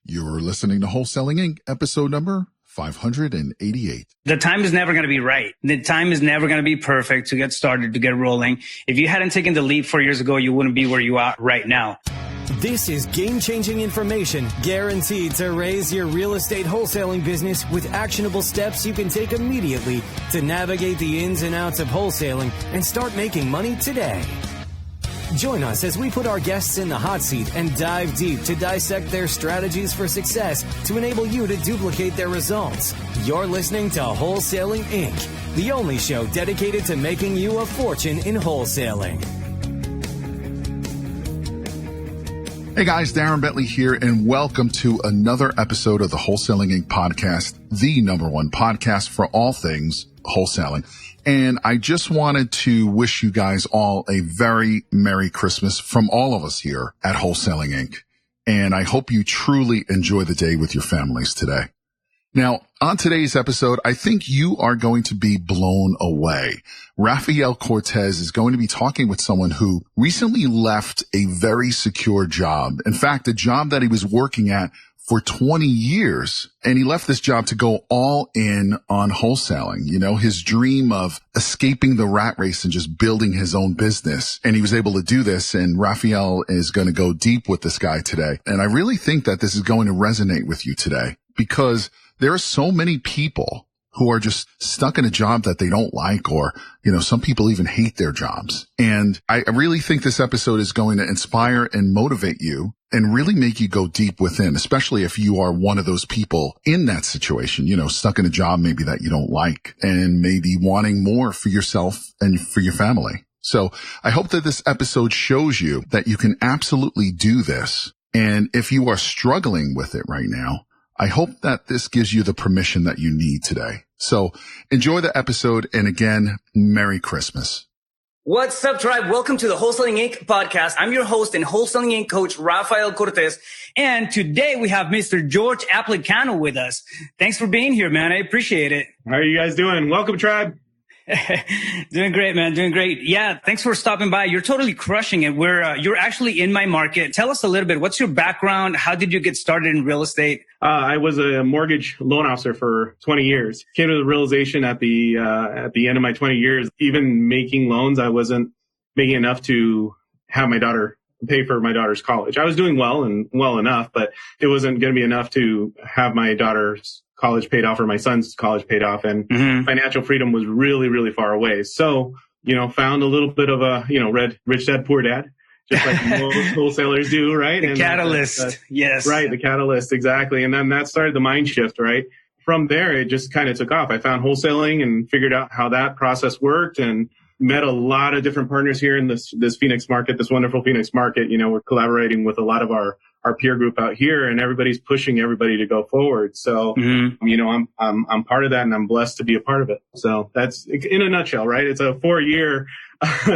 You're listening to Wholesaling Inc, episode number 588. The time is never going to be right. The time is never going to be perfect to get started, to get rolling. If you hadn't taken the leap 4 years ago, you wouldn't be where you are right now. This is game-changing information guaranteed to raise your real estate wholesaling business with actionable steps you can take immediately to navigate the ins and outs of wholesaling and start making money today. Join us as we put our guests in the hot seat and dive deep to dissect their strategies for success to enable you to duplicate their results. You're listening to Wholesaling Inc, the only show dedicated to making you a fortune in wholesaling. Hey guys, Darren Bentley here, and welcome to another episode of the Wholesaling Inc Podcast, the number one podcast for all things wholesaling. And I just wanted to wish you guys all a very Merry Christmas from all of us here at Wholesaling Inc. And I hope you truly enjoy the day with your families today. Now, on today's episode, I think you are going to be blown away. Rafael Cortez is going to be talking with someone who recently left a very secure job. In fact, a job that he was working at for 20 years. And he left this job to go all in on wholesaling. You know, his dream of escaping the rat race and just building his own business. And he was able to do this. And Rafael is going to go deep with this guy today. And I really think that this is going to resonate with you today because there are so many people who are just stuck in a job that they don't like, or, you know, some people even hate their jobs. And I really think this episode is going to inspire and motivate you and really make you go deep within, especially if you are one of those people in that situation, you know, stuck in a job maybe that you don't like and maybe wanting more for yourself and for your family. So I hope that this episode shows you that you can absolutely do this. And if you are struggling with it right now, I hope that this gives you the permission that you need today. So enjoy the episode. And again, Merry Christmas. What's up, tribe? Welcome to the Wholesaling Inc Podcast. I'm your host and Wholesaling Inc coach, Rafael Cortez. And today we have Mr. George Aplicano with us. Thanks for being here, man. I appreciate it. How are you guys doing? Welcome, tribe. Doing great, man. Doing great. Yeah. Thanks for stopping by. You're totally crushing it. You're actually in my market. Tell us a little bit. What's your background? How did you get started in real estate? I was a mortgage loan officer for 20 years. Came to the realization at the end of my 20 years, even making loans, I wasn't making enough to have my daughter pay for my daughter's college. I was doing well enough, but it wasn't going to be enough to have my daughter's college paid off or my son's college paid off, and financial freedom was really, really far away. So, you know, found a little bit of a, you know, rich dad, poor dad, just like most wholesalers do, right? The catalyst. Yes. Right. The catalyst. Exactly. And then that started the mind shift, right? From there, it just kind of took off. I found wholesaling and figured out how that process worked and met a lot of different partners here in this Phoenix market, this wonderful Phoenix market. You know, we're collaborating with a lot of our peer group out here, and everybody's pushing everybody to go forward. So, you know, I'm part of that, and I'm blessed to be a part of it. So that's in a nutshell, right? It's a 4-year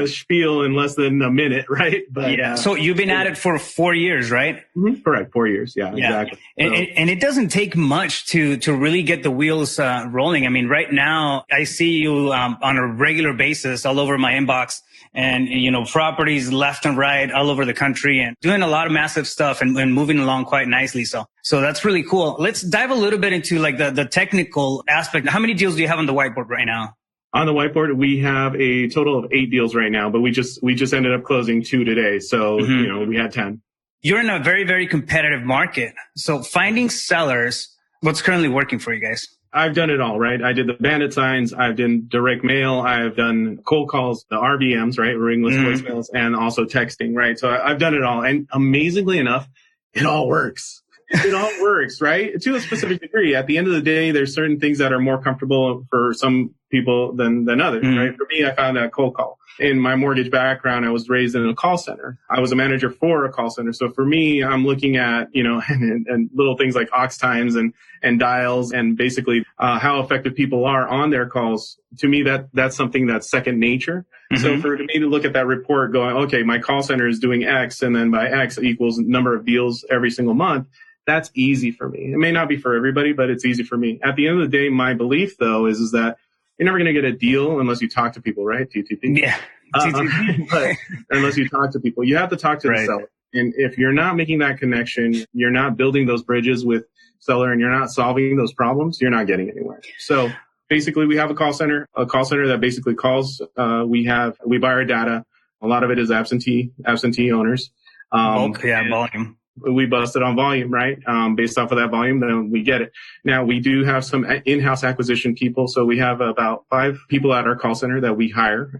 spiel in less than a minute, right? But yeah. So you've been at it for 4 years, right? Correct. 4 years. Yeah, exactly. And it doesn't take much to really get the wheels rolling. I mean, right now I see you on a regular basis all over my inbox, and, you know, properties left and right all over the country, and doing a lot of massive stuff and moving along quite nicely. So that's really cool. Let's dive a little bit into like the technical aspect. How many deals do you have on the whiteboard right now? On the whiteboard, we have a total of 8 deals right now, but we just ended up closing 2 today. So, you know, we had 10. You're in a very, very competitive market. So finding sellers, what's currently working for you guys? I've done it all, right? I did the bandit signs. I've done direct mail. I've done cold calls, the RVMs, right? Ringless voicemails, and also texting, right? So I've done it all. And amazingly enough, it all works. It all works, right? To a specific degree. At the end of the day, there's certain things that are more comfortable for some people than others, right? For me, I found that cold call. In my mortgage background, I was raised in a call center. I was a manager for a call center. So for me, I'm looking at, you know, and little things like aux times and dials and basically how effective people are on their calls. To me, that's something that's second nature. So for me to look at that report going, okay, my call center is doing X, and then by X equals number of deals every single month, that's easy for me. It may not be for everybody, but it's easy for me. At the end of the day, my belief, though, is that you're never going to get a deal unless you talk to people, right? TTP. Yeah. But unless you talk to people, you have to talk to the seller. And if you're not making that connection, you're not building those bridges with seller, and you're not solving those problems, you're not getting anywhere. So basically, we have a call center that basically calls. We buy our data. A lot of it is absentee owners. Volume. We bust it on volume, right? Based off of that volume, then we get it. Now, we do have some in-house acquisition people. So we have about 5 people at our call center that we hire.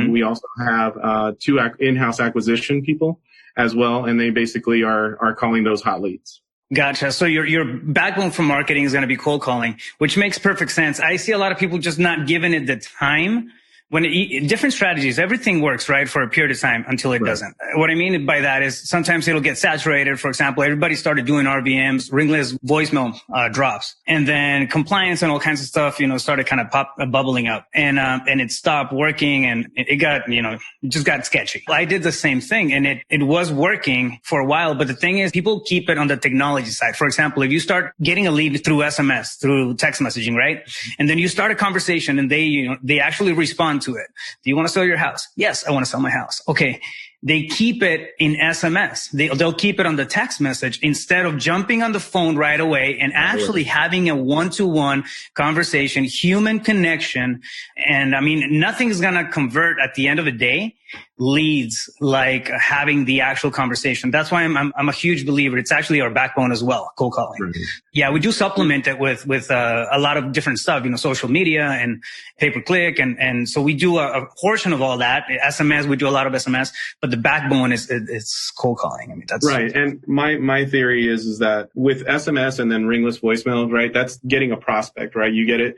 We also have 2 in-house acquisition people as well. And they basically are calling those hot leads. Gotcha. So your backbone for marketing is going to be cold calling, which makes perfect sense. I see a lot of people just not giving it the time. Different strategies, everything works, right, for a period of time until it doesn't. What I mean by that is sometimes it'll get saturated. For example, everybody started doing RVMs, ringless voicemail drops, and then compliance and all kinds of stuff, started kind of bubbling up, and it stopped working, and it got, it just got sketchy. I did the same thing, and it was working for a while, but the thing is, people keep it on the technology side. For example, if you start getting a lead through SMS, through text messaging, right, and then you start a conversation, and they actually respond to it. Do you want to sell your house? Yes, I want to sell my house. Okay. They keep it in SMS. They'll keep it on the text message instead of jumping on the phone right away and actually having a one-to-one conversation, human connection. And I mean, nothing's going to convert at the end of the day leads like having the actual conversation. That's why I'm a huge believer. It's actually our backbone as well, cold calling. Mm-hmm. Yeah, we do supplement it with a lot of different stuff, social media and pay-per-click. And so we do a portion of all that. SMS, we do a lot of SMS, but the backbone is cold calling. I mean, that's right. And my theory is that with SMS and then ringless voicemail, right? That's getting a prospect, right? You get it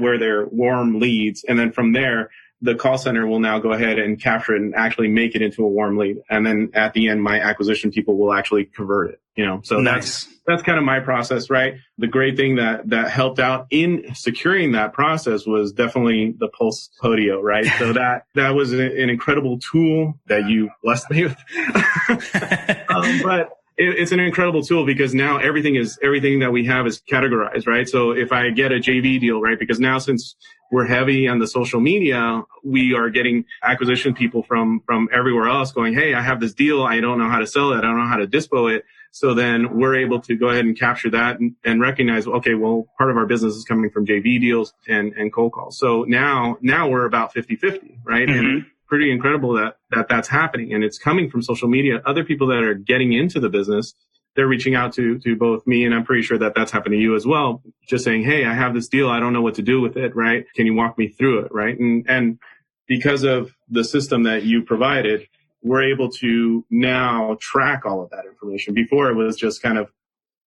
where they're warm leads. And then from there, the call center will now go ahead and capture it and actually make it into a warm lead. And then at the end, my acquisition people will actually convert it, So nice. That's kind of my process, right? The great thing that helped out in securing that process was definitely the Pulse Podio, right? So that was an incredible tool that you blessed me with. But it's an incredible tool because now everything that we have is categorized, right? So if I get a JV deal, right? Because now since we're heavy on the social media, we are getting acquisition people from everywhere else going, hey, I have this deal. I don't know how to sell it. I don't know how to dispo it. So then we're able to go ahead and capture that and recognize, okay, well, part of our business is coming from JV deals and cold calls. So now we're about 50-50, right? Mm-hmm. And pretty incredible that's happening. And it's coming from social media. Other people that are getting into the business, they're reaching out to both me, and I'm pretty sure that's happened to you as well. Just saying, hey, I have this deal. I don't know what to do with it, right? Can you walk me through it, right? And because of the system that you provided, we're able to now track all of that information. Before, it was just kind of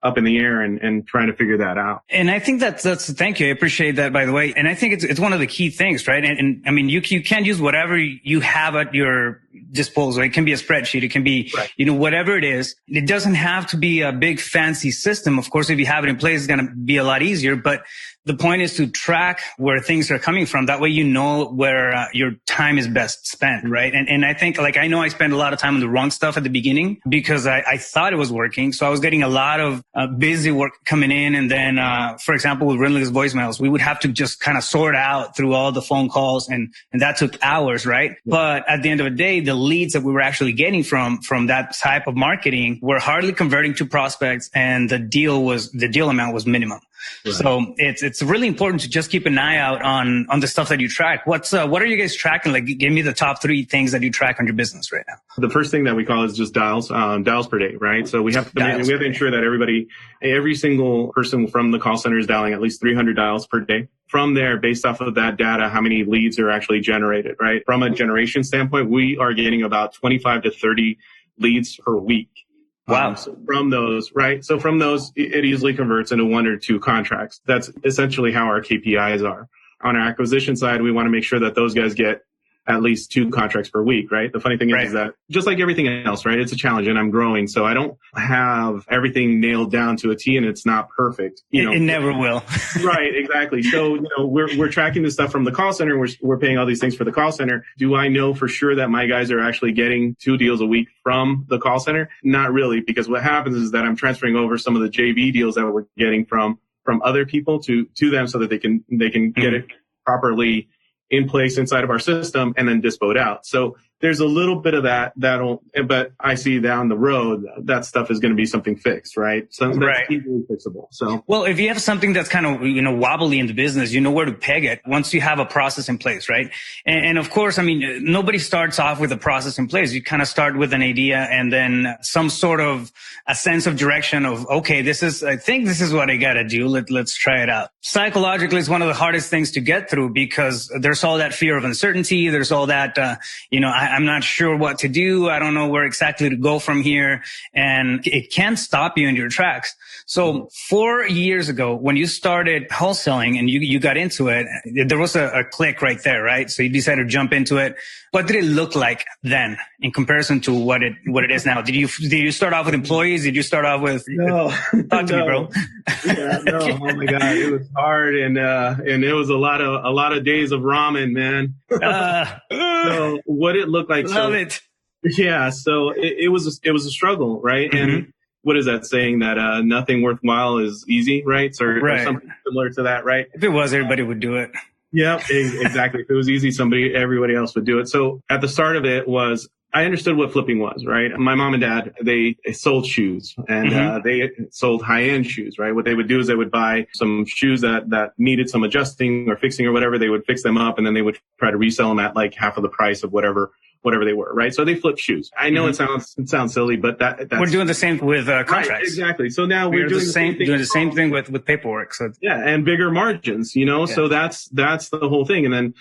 up in the air and trying to figure that out. And I think that's thank you. I appreciate that, by the way. And I think it's one of the key things, right? And I mean, you can't use whatever you have at your disposal. It can be a spreadsheet. It can be, whatever it is. It doesn't have to be a big fancy system. Of course, if you have it in place, it's going to be a lot easier. But the point is to track where things are coming from. That way, where your time is best spent, right? And I think, I know I spent a lot of time on the wrong stuff at the beginning because I thought it was working. So I was getting a lot of busy work coming in. And then, for example, with ringless voicemails, we would have to just kind of sort out through all the phone calls. And that took hours, right? Yeah. But at the end of the day, the leads that we were actually getting from that type of marketing were hardly converting to prospects. And the deal amount was minimum. Right. So it's really important to just keep an eye out on the stuff that you track. What are you guys tracking? Give me the top 3 things that you track on your business right now. The first thing that we call is just dials per day, right? So we have to ensure that every single person from the call center is dialing at least 300 dials per day. From there, based off of that data, how many leads are actually generated, right? From a generation standpoint, we are getting about 25 to 30 leads per week. Wow. So from those, right? So from those, it easily converts into 1 or 2 contracts. That's essentially how our KPIs are. On our acquisition side, we want to make sure that those guys get at least 2 contracts per week, right? The funny thing is that just like everything else, right? It's a challenge and I'm growing. So I don't have everything nailed down to a T and it's not perfect. It never will. Right. Exactly. So, we're tracking this stuff from the call center. We're paying all these things for the call center. Do I know for sure that my guys are actually getting 2 deals a week from the call center? Not really, because what happens is that I'm transferring over some of the JV deals that we're getting from other people to them so that they can get it properly in place inside of our system and then dispo it out. So there's a little bit of but I see down the road, that stuff is going to be something fixed, right? So that's easily fixable. So, well, if you have something that's kind of, wobbly in the business, you know where to peg it once you have a process in place, right? And of course, I mean, nobody starts off with a process in place. You kind of start with an idea and then some sort of a sense of direction of, okay, I think this is what I got to do. Let's try it out. Psychologically, it's one of the hardest things to get through because there's all that fear of uncertainty. There's all that, I'm not sure what to do. I don't know where exactly to go from here. And it can stop you in your tracks. So 4 years ago, when you started wholesaling and you got into it, there was a click right there, right? So you decided to jump into it. What did it look like then in comparison to what it is now? Did you start off with employees? Did you start off with? No. Talk to me, bro. Yeah, no. Oh my God. It was hard. And it was a lot of days of ramen, man. So what it looked like. Love it. Yeah. So it was a struggle, right? Mm-hmm. And what is that saying that nothing worthwhile is easy, right? Or something similar to that, right? If it was, everybody would do it. Yeah, exactly. If it was easy, everybody else would do it. So at the start of it I understood what flipping was, right? My mom and dad, they sold shoes and they sold high-end shoes, right? What they would do is they would buy some shoes that needed some adjusting or fixing or whatever. They would fix them up and then they would try to resell them at like half of the price of whatever they were, right? So they flip shoes. I know it sounds silly, but that's we're doing the same with contracts. Right, exactly. So now we're doing the same thing with paperwork. So and bigger margins, So that's the whole thing. And then,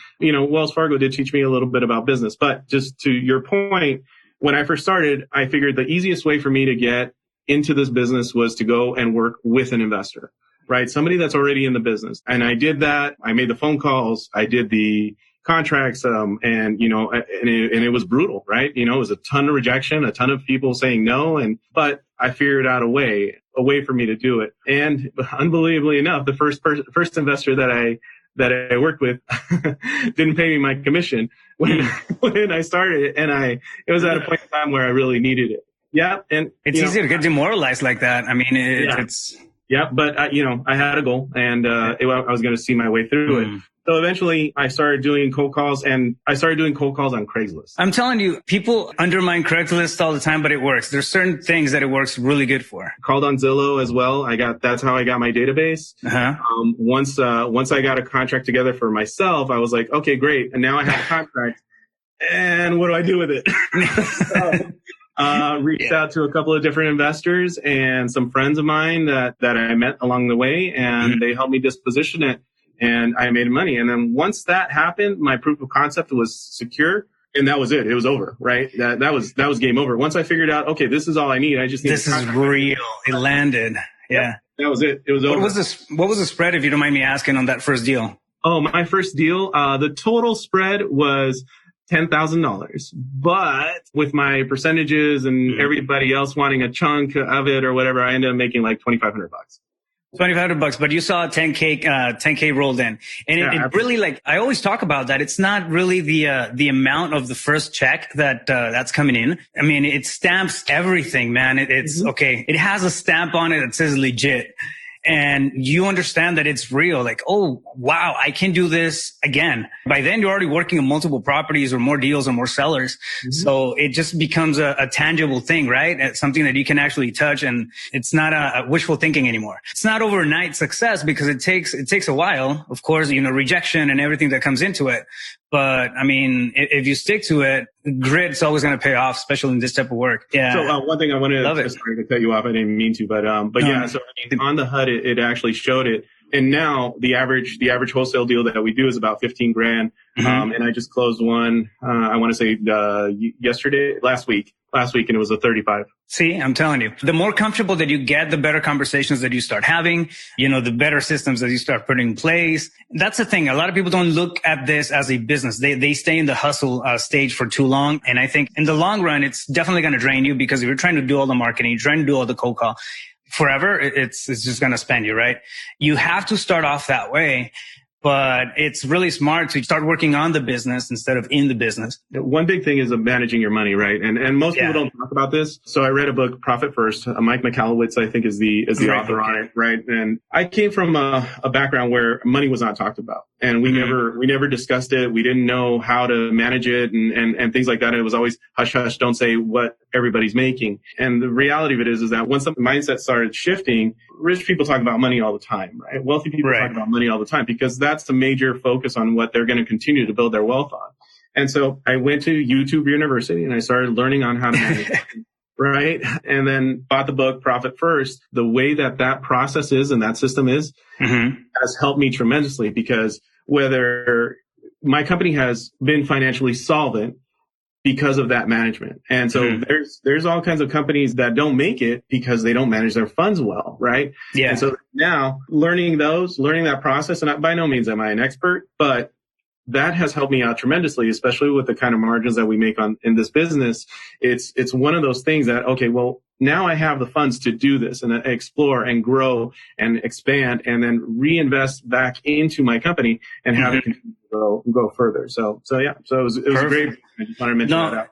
Wells Fargo did teach me a little bit about business, but just to your point, when I first started, I figured the easiest way for me to get into this business was to go and work with an investor, right? Somebody that's already in the business. And I did that. I made the phone calls. I did the contracts, and it was brutal, right? It was a ton of rejection, a ton of people saying no, but I figured out a way for me to do it. And unbelievably enough, the first investor that I worked with didn't pay me my commission when I started, and it was at a point in time where I really needed it. Yeah, and it's easy to get demoralized like that. I mean, it's but I had a goal, and I was going to see my way through it. So eventually I started doing cold calls on Craigslist. I'm telling you, people undermine Craigslist all the time, but it works. There's certain things that it works really good for. Called on Zillow as well. That's how I got my database. Once I got a contract together for myself, I was like, okay, great. And now I have a contract. And what do I do with it? Reached out to a couple of different investors and some friends of mine that I met along the way, and they helped me disposition it. And I made money. And then once that happened, my proof of concept was secure. And that was it. It was over, right? That was game over. Once I figured out, okay, this is all I need. I just need this is real. It landed. Yeah. That was it. It was over. What was the spread, if you don't mind me asking, on that first deal? Oh, my first deal, the total spread was $10,000. But with my percentages and everybody else wanting a chunk of it or whatever, I ended up making like $2,500. $2,500, but you saw 10K rolled in. And it really, like, I always talk about that. It's not really the amount of the first check that's coming in. I mean, it stamps everything, man. It's okay. It has a stamp on it that says legit. And you understand that it's real. Like, oh, wow, I can do this again. By then, you're already working on multiple properties or more deals or more sellers. So it just becomes a tangible thing, right? It's something that you can actually touch, and it's not a wishful thinking anymore. It's not overnight success because it takes a while. Of course, rejection and everything that comes into it. But I mean, if you stick to it, grit's always going to pay off, especially in this type of work. Yeah. So one thing I wanted to cut you off. I didn't mean to, but yeah. So on the HUD, it actually showed it. And now the average wholesale deal that we do is about $15,000. And I just closed one, I want to say, last week, and it was a 35. See, I'm telling you, the more comfortable that you get, the better conversations that you start having, the better systems that you start putting in place. That's the thing. A lot of people don't look at this as a business. They stay in the hustle stage for too long. And I think in the long run, it's definitely going to drain you, because if you're trying to do all the marketing, you're trying to do all the cold call forever, it's just going to spend you, right? You have to start off that way. but it's really smart to start working on the business instead of in the business. One big thing is managing your money, right? And most people don't talk about this. So I read a book, Profit First. Mike Michalowicz, I think, is the author on it, right? And I came from a background where money was not talked about, and we never discussed it. We didn't know how to manage it and things like that. It was always hush hush, don't say what everybody's making. And the reality of it is that once the mindset started shifting, rich people talk about money all the time, right? Wealthy people talk about money all the time because that's the major focus on what they're going to continue to build their wealth on. And so I went to YouTube University and I started learning on how to manage money, right? And then bought the book Profit First. The way that process is and that system is has helped me tremendously, because whether my company has been financially solvent because of that management. And so there's all kinds of companies that don't make it because they don't manage their funds well, right? Yeah. And so now learning that process, and by no means am I an expert, but that has helped me out tremendously, especially with the kind of margins that we make in this business. It's one of those things that, okay, well, now I have the funds to do this and explore and grow and expand and then reinvest back into my company and have it continue to go further. So it was great. I just wanted to mention that out.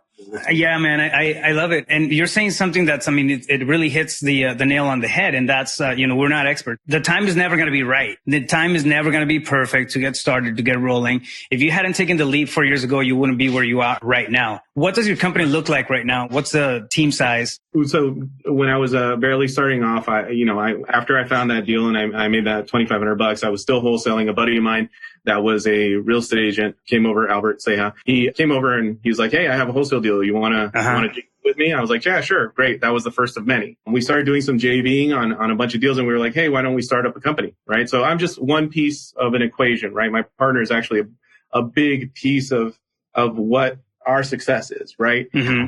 Yeah, man, I love it. And you're saying something that's, I mean, it really hits the nail on the head. And that's, we're not experts. The time is never going to be right. The time is never going to be perfect to get started, to get rolling. If you hadn't taken the leap 4 years ago, you wouldn't be where you are right now. What does your company look like right now? What's the team size? So when I was barely starting off, after I found that deal and I made that $2,500, I was still wholesaling. A buddy of mine that was a real estate agent came over, Albert Seja. He came over and he was like, "Hey, I have a wholesale deal. You want to with me?" I was like, "Yeah, sure. Great." That was the first of many. We started doing some JVing on a bunch of deals and we were like, "Hey, why don't we start up a company?" Right? So I'm just one piece of an equation, right? My partner is actually a big piece of what our success is, right?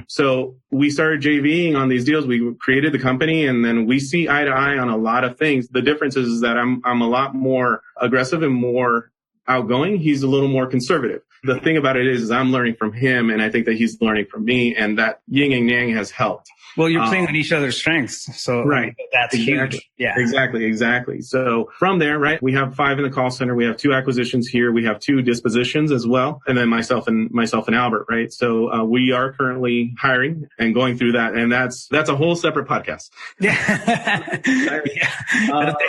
So we started JVing on these deals. We created the company and then we see eye to eye on a lot of things. The difference is that I'm a lot more aggressive and more outgoing. He's a little more conservative. The thing about it is I'm learning from him and I think that he's learning from me, and that yin and yang has helped. Well, you're playing on each other's strengths. So that's huge. Yeah, exactly. So from there, right, we have 5 in the call center. We have 2 acquisitions here. We have 2 dispositions as well. And then myself and Albert, right? So we are currently hiring and going through that. And that's a whole separate podcast.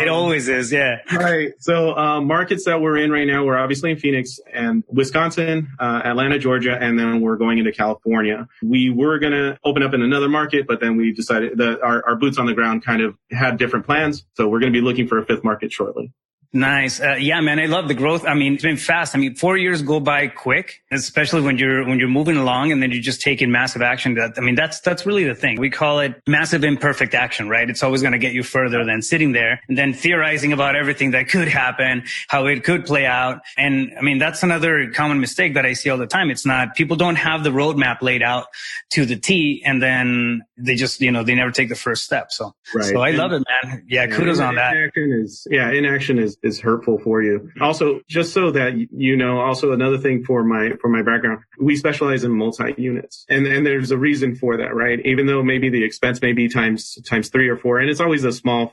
It always is. Yeah. Right. So markets that we're in right now, we're obviously in Phoenix and Wisconsin, Atlanta, Georgia, and then we're going into California. We were going to open up in another market, but then we decided that our boots on the ground kind of had different plans. So we're going to be looking for a 5th market shortly. Nice. Yeah, man, I love the growth. I mean, it's been fast. I mean, 4 years go by quick, especially when you're moving along and then you're just taking massive action. That's really the thing. We call it massive imperfect action, right? It's always going to get you further than sitting there and then theorizing about everything that could happen, how it could play out. And I mean, that's another common mistake that I see all the time. It's not, people don't have the roadmap laid out to the T and then they just, they never take the first step. So I love it, man. Yeah, kudos on that. Inaction is hurtful for you. Also, just so that also another thing for my background, we specialize in multi-units. And there's a reason for that, right? Even though maybe the expense may be times 3 or 4, and it's always a small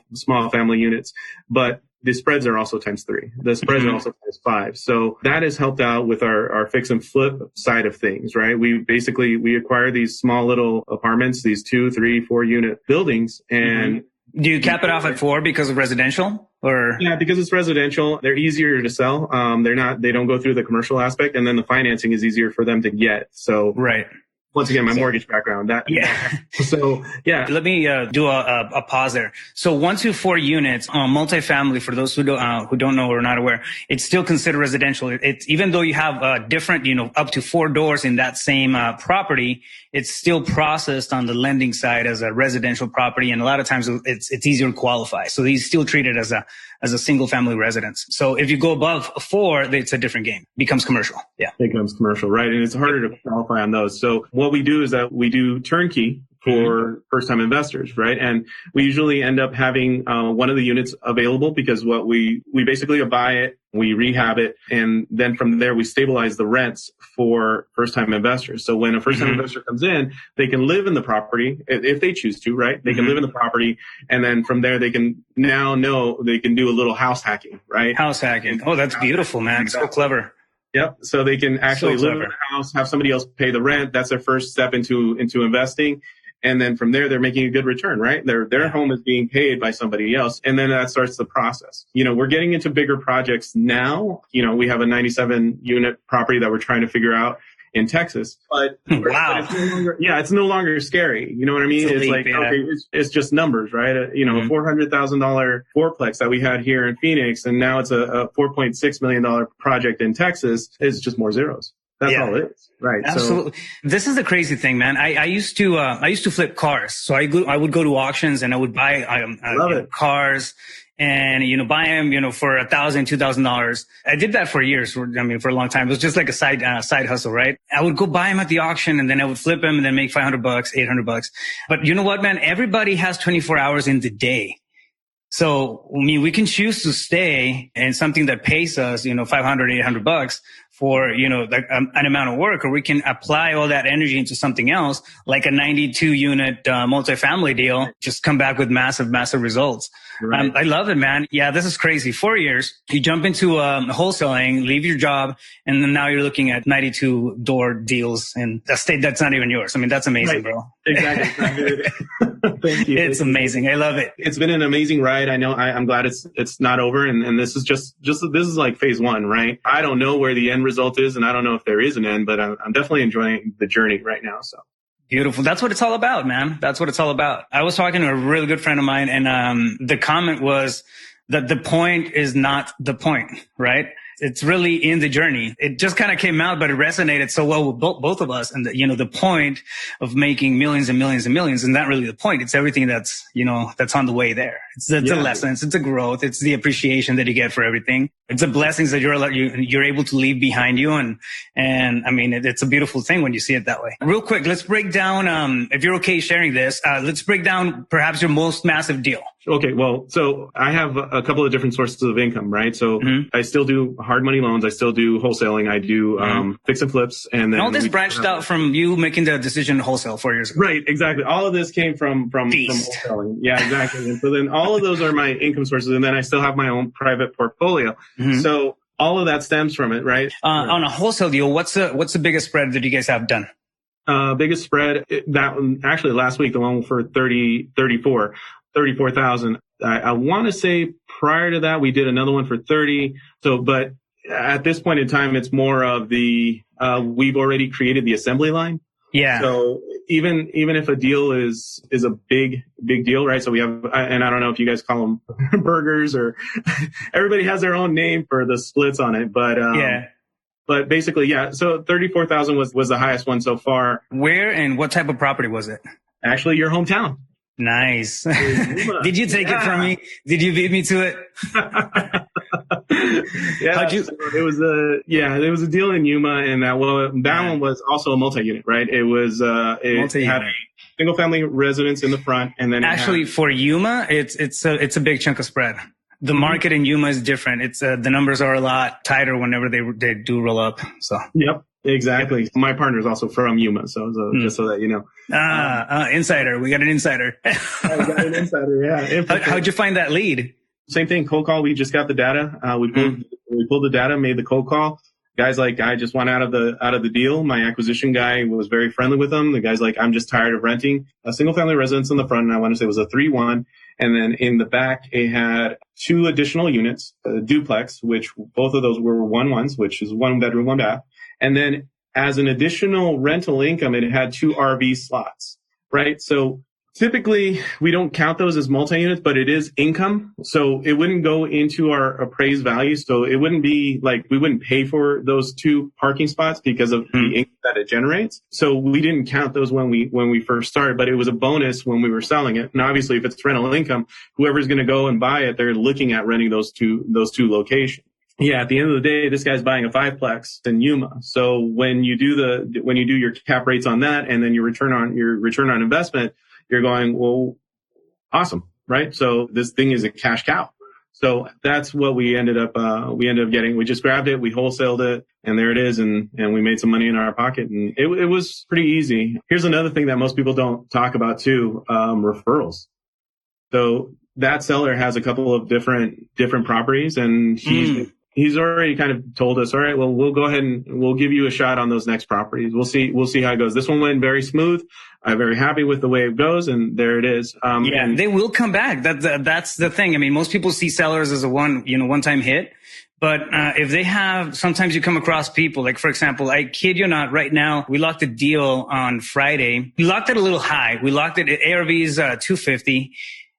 family units, but the spreads are also times 3. The spreads are also times 5. So that has helped out with our fix and flip side of things, right? We acquire these small little apartments, these 2, 3, 4 unit buildings. And do you cap it off at 4 because of residential? Or yeah, because it's residential, they're easier to sell. They don't go through the commercial aspect, and then the financing is easier for them to get. So once again, my mortgage background. Let me do a pause there. So 1 to 4 units on multifamily, for those who don't know or are not aware, it's still considered residential. It's even though you have different, up to 4 doors in that same property, it's still processed on the lending side as a residential property, and a lot of times it's easier to qualify. So these still treat it as a single family residence. So if you go above 4, it's a different game. It becomes commercial. Yeah. It becomes commercial, right? And it's harder to qualify on those. So what we do is that we do turnkey for first-time investors, right? And we usually end up having one of the units available because what we basically buy it, we rehab it, and then from there we stabilize the rents for first-time investors. So when a first-time investor comes in, they can live in the property if they choose to, right? They can live in the property, and then from there they can now know they can do a little house hacking, right? House hacking. Oh, that's beautiful, man. So clever. Yep. So they can actually live in the house, have somebody else pay the rent. That's their first step into investing. And then from there, they're making a good return, right? Their home is being paid by somebody else. And then that starts the process. We're getting into bigger projects now. We have a 97 unit property that we're trying to figure out in Texas. But wow. It's no longer scary. You know what I mean? It's like, okay, it's just numbers, right? A $400,000 fourplex that we had here in Phoenix, and now it's a $4.6 million project in Texas. It's just more zeros. That's all it is. Right. Absolutely. So, this is the crazy thing, man. I used to flip cars. So I would go to auctions and I would buy cars and, buy them, for $1,000, $2,000. I did that for years. For a long time. It was just like a side hustle, right? I would go buy them at the auction and then I would flip them and then make $500, $800. But you know what, man? Everybody has 24 hours in the day. So, we can choose to stay in something that pays us, $500, $800 for, an amount of work, or we can apply all that energy into something else, like a 92 unit, multifamily deal, just come back with massive, massive results. Right. I love it, man. Yeah, this is crazy. 4 years, you jump into, wholesaling, leave your job, and then now you're looking at 92 door deals in a state that's not even yours. that's amazing, bro. Exactly. Thank you. It's amazing. I love it. It's been an amazing ride. I know. I'm glad it's not over. And this is this is like phase one, right? I don't know where the end result is, and I don't know if there is an end, but I'm definitely enjoying the journey right now. So beautiful. That's what it's all about, man. That's what it's all about. I was talking to a really good friend of mine, and the comment was that the point is not the point, right? It's really in the journey. It just kind of came out, but it resonated so well with both of us. And the point of making millions and millions and millions is not really the point. It's everything that's, that's on the way there. It's the lessons. It's the growth. It's the appreciation that you get for everything. It's the blessings that you're able to leave behind you. And it's a beautiful thing when you see it that way. Real quick, let's break down, if you're okay sharing this, let's break down perhaps your most massive deal. Okay. Well, so I have a couple of different sources of income, right? So I still do hard money loans. I still do wholesaling. I do fix and flips. And all this branched out from you making the decision to wholesale 4 years ago. Right. Exactly. All of this came from wholesaling. Yeah, exactly. And so then all of those are my income sources. And then I still have my own private portfolio. So all of that stems from it, right? On a wholesale deal, what's the biggest spread that you guys have done? Biggest spread, that one, actually last week, the one for 34,000. I want to say prior to that, we did another one for 30. So, but at this point in time, it's more of we've already created the assembly line. Yeah. So even if a deal is a big deal, right? So we have, and I don't know if you guys call them burgers or everybody has their own name for the splits on it, but, But basically, yeah. So 34,000 was the highest one so far. Where and what type of property was it? Actually, your hometown. Nice. Did you take it from me? Did you beat me to it? There was a deal in Yuma, and that one was also a multi-unit, right? It was it had a single family residence in the front, and then actually for Yuma, it's a big chunk of spread. The market in Yuma is different. It's the numbers are a lot tighter whenever they do roll up. So yep. Exactly. My partner is also from Yuma, so just so that you know. Insider. We got an insider. I got an insider, yeah. How'd you find that lead? Same thing, cold call. We just got the data. We pulled the data, made the cold call. Guys like, I just want out of the deal. My acquisition guy was very friendly with them. The guy's like, I'm just tired of renting a single family residence in the front, and I want to say it was a 3-1. And then in the back, it had 2 additional units, a duplex, which both of those were 1-1s, which is 1 bedroom, 1 bath. And then as an additional rental income, it had 2 RV slots, right? So typically we don't count those as multi-units, but it is income. So it wouldn't go into our appraised value. So it wouldn't be like, we wouldn't pay for those 2 parking spots because of the income that it generates. So we didn't count those when we first started, but it was a bonus when we were selling it. And obviously if it's rental income, whoever's going to go and buy it, they're looking at renting those two locations. yeah, at the end of the day, this guy's buying a 5-plex in Yuma. So when you do your cap rates on that and then your return on investment, you're going, well, awesome, right? So this thing is a cash cow. So that's what we ended up getting. We just grabbed it, we wholesaled it, and there it is. And we made some money in our pocket, and it was pretty easy. Here's another thing that most people don't talk about too, referrals. So that seller has a couple of different properties, and he's already kind of told us, all right, well, we'll go ahead and we'll give you a shot on those next properties. We'll see how it goes. This one went very smooth. I'm very happy with the way it goes, and there it is. And they will come back. That's the thing. I mean, most people see sellers as a one-time hit. But if they have, sometimes you come across people, like, for example, I kid you not, right now, we locked a deal on Friday. We locked it a little high. We locked it at ARV's 250.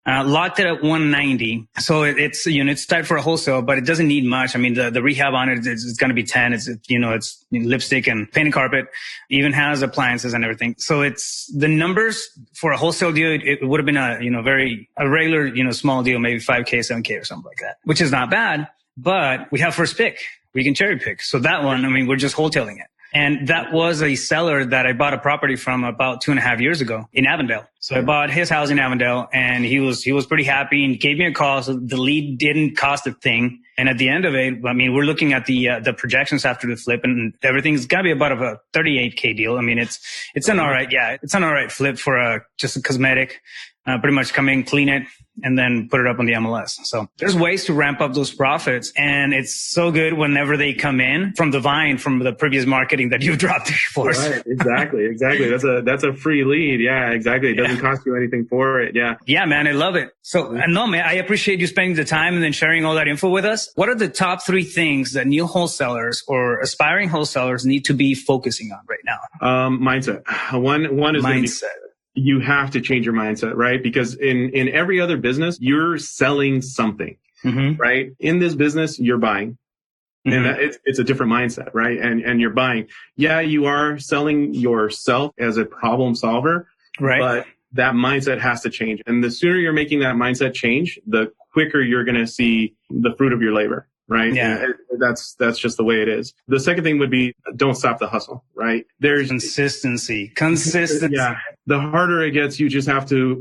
Locked it at 190. So it's tight for a wholesale, but it doesn't need much. I mean, the rehab on it is going to be 10. It's lipstick and painted carpet, even has appliances and everything. So it's the numbers for a wholesale deal. It would have been a regular, small deal, maybe 5K, 7K or something like that, which is not bad, but we have first pick. We can cherry pick. So that one, I mean, we're just wholesaling it. And that was a seller that I bought a property from about 2.5 years ago in Avondale. So I bought his house in Avondale, and he was pretty happy and gave me a call. So the lead didn't cost a thing. And at the end of it, I mean, we're looking at the projections after the flip, and everything's got to be about a 38K deal. I mean, it's an all right flip for just a cosmetic, pretty much come in, clean it, and then put it up on the MLS. So there's ways to ramp up those profits. And it's so good whenever they come in from the vine, from the previous marketing that you've dropped before. Right. Exactly. That's a free lead. Yeah, exactly. It doesn't cost you anything for it. Yeah. Yeah, man. I love it. So no, man, I appreciate you spending the time and then sharing all that info with us. What are the top 3 things that new wholesalers or aspiring wholesalers need to be focusing on right now? Mindset. One is mindset. You have to change your mindset, right? Because in every other business, you're selling something, right? In this business, you're buying. And it's a different mindset, right? And you're buying. Yeah, you are selling yourself as a problem solver, right? But that mindset has to change. And the sooner you're making that mindset change, the quicker you're going to see the fruit of your labor. Right. Yeah. That's just the way it is. The second thing would be don't stop the hustle. Right. There's consistency. Yeah. The harder it gets, you just have to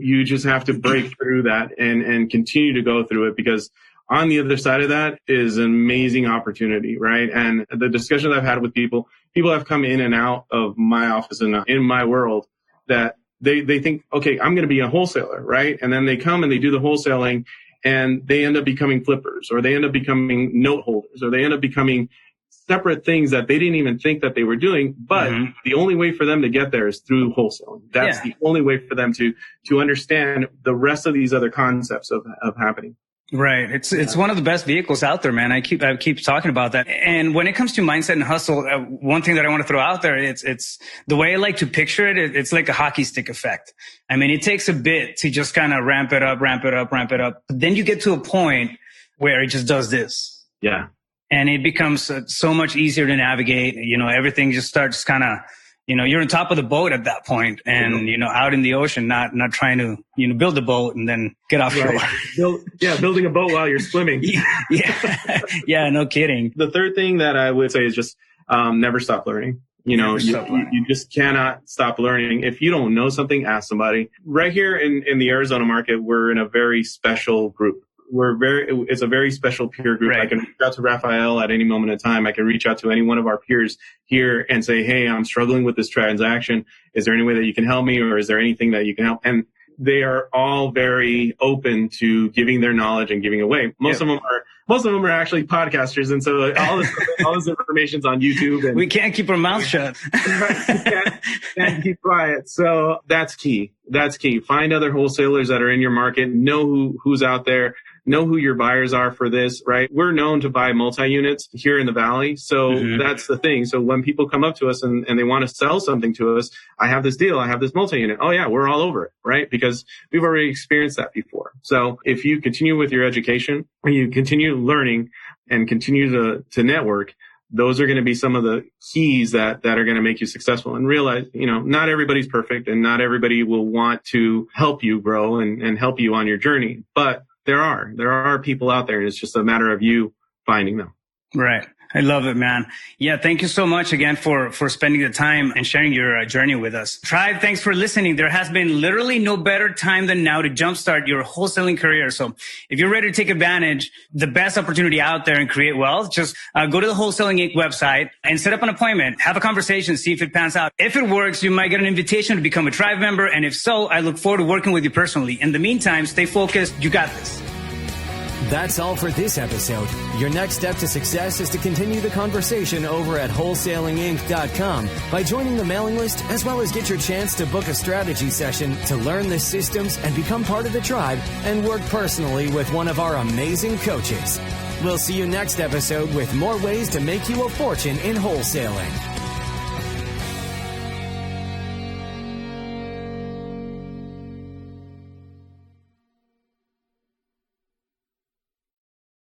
break through that and continue to go through it, because on the other side of that is an amazing opportunity. Right. And the discussions I've had with people have come in and out of my office and in my world that they think, okay, I'm going to be a wholesaler. Right. And then they come and they do the wholesaling, and they end up becoming flippers, or they end up becoming note holders, or they end up becoming separate things that they didn't even think that they were doing. But the only way for them to get there is through wholesaling. That's the only way for them to understand the rest of these other concepts of happening. Right. It's one of the best vehicles out there, man. I keep talking about that. And when it comes to mindset and hustle, one thing that I want to throw out there, it's the way I like to picture it. It's like a hockey stick effect. I mean, it takes a bit to just kind of ramp it up. But then you get to a point where it just does this. Yeah. And it becomes so much easier to navigate. Everything just starts kind of, you're on top of the boat at that point, and, out in the ocean, not trying to, build a boat and then get offshore. Right. Building a boat while you're swimming. Yeah, no kidding. The third thing that I would say is just never stop learning. You just cannot stop learning. If you don't know something, ask somebody. Right here in the Arizona market, we're in a very special group. It's a very special peer group. Right. I can reach out to Raphael at any moment in time. I can reach out to any one of our peers here and say, hey, I'm struggling with this transaction. Is there any way that you can help me, or is there anything that you can help? And they are all very open to giving their knowledge and giving away. Most of them are actually podcasters. And so all this information's on YouTube. And we can't keep our mouth shut. can't keep quiet. So that's key. Find other wholesalers that are in your market. Know who's out there. Know who your buyers are for this, right? We're known to buy multi-units here in the Valley. So that's the thing. So when people come up to us and they want to sell something to us, I have this deal, I have this multi-unit. Oh yeah, we're all over it, right? Because we've already experienced that before. So if you continue with your education, and you continue learning and continue to network, those are going to be some of the keys that are going to make you successful. And realize, not everybody's perfect, and not everybody will want to help you grow and help you on your journey. But there are people out there, and it's just a matter of you finding them. Right. I love it, man. Yeah. Thank you so much again for spending the time and sharing your journey with us. Tribe, thanks for listening. There has been literally no better time than now to jumpstart your wholesaling career. So if you're ready to take advantage, the best opportunity out there and create wealth, just go to the Wholesaling Inc website and set up an appointment, have a conversation, see if it pans out. If it works, you might get an invitation to become a Tribe member. And if so, I look forward to working with you personally. In the meantime, stay focused. You got this. That's all for this episode. Your next step to success is to continue the conversation over at wholesalinginc.com by joining the mailing list, as well as get your chance to book a strategy session to learn the systems and become part of the tribe and work personally with one of our amazing coaches. We'll see you next episode with more ways to make you a fortune in wholesaling.